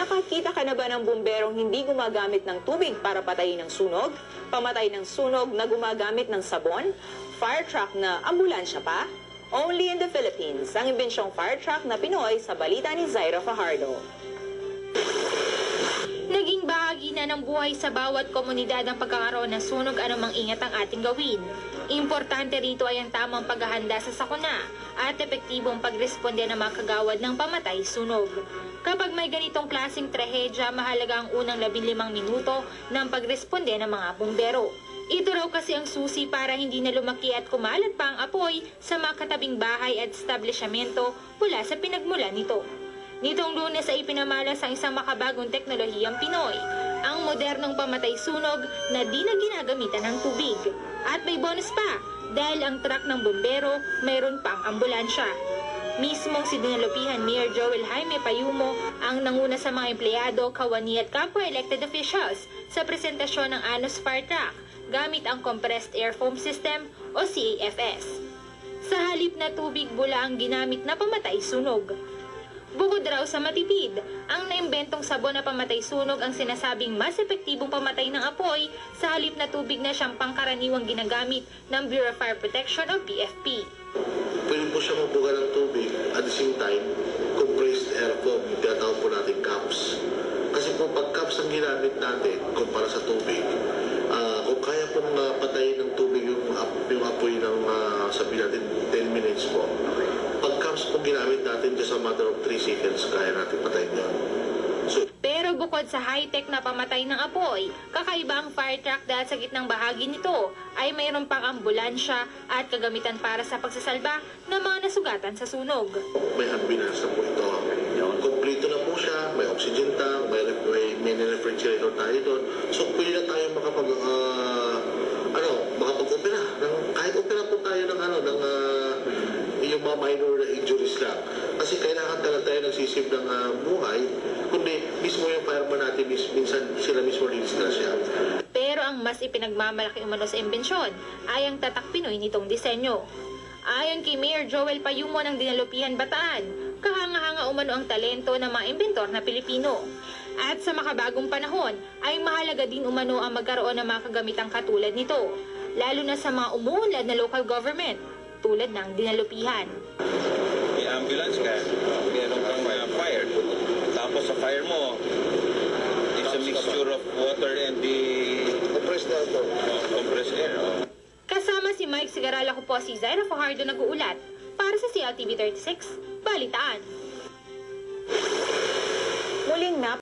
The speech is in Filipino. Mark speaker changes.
Speaker 1: Nakakita ka na ba ng bumberong hindi gumagamit ng tubig para patayin ng sunog? Pamatay ng sunog na gumagamit ng sabon? Fire truck na ambulansya pa? Only in the Philippines, ang imbensyong fire truck na Pinoy sa balita ni Zaira Fajardo.
Speaker 2: Naging bahagi na ng buhay sa bawat komunidad ang pagkakaroon ng sunog, anumang ingat ang ating gawin. Importante rito ay ang tamang paghahanda sa sakuna at epektibong pagresponde ng mga kagawad ng pamatay sunog. Kapag may ganitong klaseng trahedya, mahalaga ang unang 15 minuto ng pagresponde ng mga bumbero. Ito raw kasi ang susi para hindi na lumaki at kumalat pa ang apoy sa mga katabing bahay at establishmento mula sa pinagmulan nito. Nitong Lunes ay ipinamalas ang isang makabagong teknolohiyang Pinoy, ang modernong pamatay sunog na di na ginagamitan ng tubig. At may bonus pa, dahil ang truck ng bumbero mayroon pang ambulansya. Mismong si Dinalupihan Mayor Joel Jaime Payumo ang nanguna sa mga empleyado, kawani at kapwa elected officials sa presentasyon ng Anos Fire Truck gamit ang Compressed Air Foam System o CAFS. Sa halip na tubig, bula ang ginamit na pamatay sunog. Bukod raw sa matipid, ang naimbentong sabon na pamatay sunog ang sinasabing mas epektibong pamatay ng apoy sa halip na tubig na siyang pangkaraniwang ginagamit ng Bureau of Fire Protection o BFP.
Speaker 3: Pwede po siya magbuga ng tubig at the same time, compressed air foam, yung tinatawag po natin caps. Kasi po pag caps ang ginamit natin kumpara sa tubig, kung kaya pong patayin ng tubig yung apoy ng sabihin natin 10 minutes po, pag caps po ginamit natin just a matter of 3 seconds, kaya natin patayin yun.
Speaker 2: Pero bukod sa high-tech na pamatay ng apoy, kakaiba ang fire truck dahil sa gitnang bahagi nito ay mayroon pang ambulansya at kagamitan para sa pagsasalba ng mga nasugatan sa sunog.
Speaker 3: May ambulance na po ito. Kompleto na po siya, may oxygen tank, may refrigerator tayo doon. So pwede na tayo makapag-opera. Kahit opera po tayo ng yung mga minor injuries lang. Kasi kailangan talaga tayo nagsisip ng buhay, kundi mismo yung fireman natin, minsan sila mismo rin-disgrasya.
Speaker 2: Pero ang mas ipinagmamalaki umano sa imbensyon ay ang tatak Pinoy nitong disenyo. Ayon kay Mayor Joel Payumo ng Dinalupihan, Bataan, kahanga-hanga umano ang talento ng mga imbentor na Pilipino. At sa makabagong panahon ay mahalaga din umano ang magkaroon ng mga kagamitang katulad nito, lalo na sa mga umuunlad na local government tulad ng Dinalupihan.
Speaker 4: May ambulance ka, meron kang fire. Tapos sa fire mo, it's a mixture of water and the compressed air.
Speaker 2: Kasama si Mike Sigarala, ko po si Zaira Fajardo nag-uulat para sa CLTV 36, Balitaan.
Speaker 1: Muling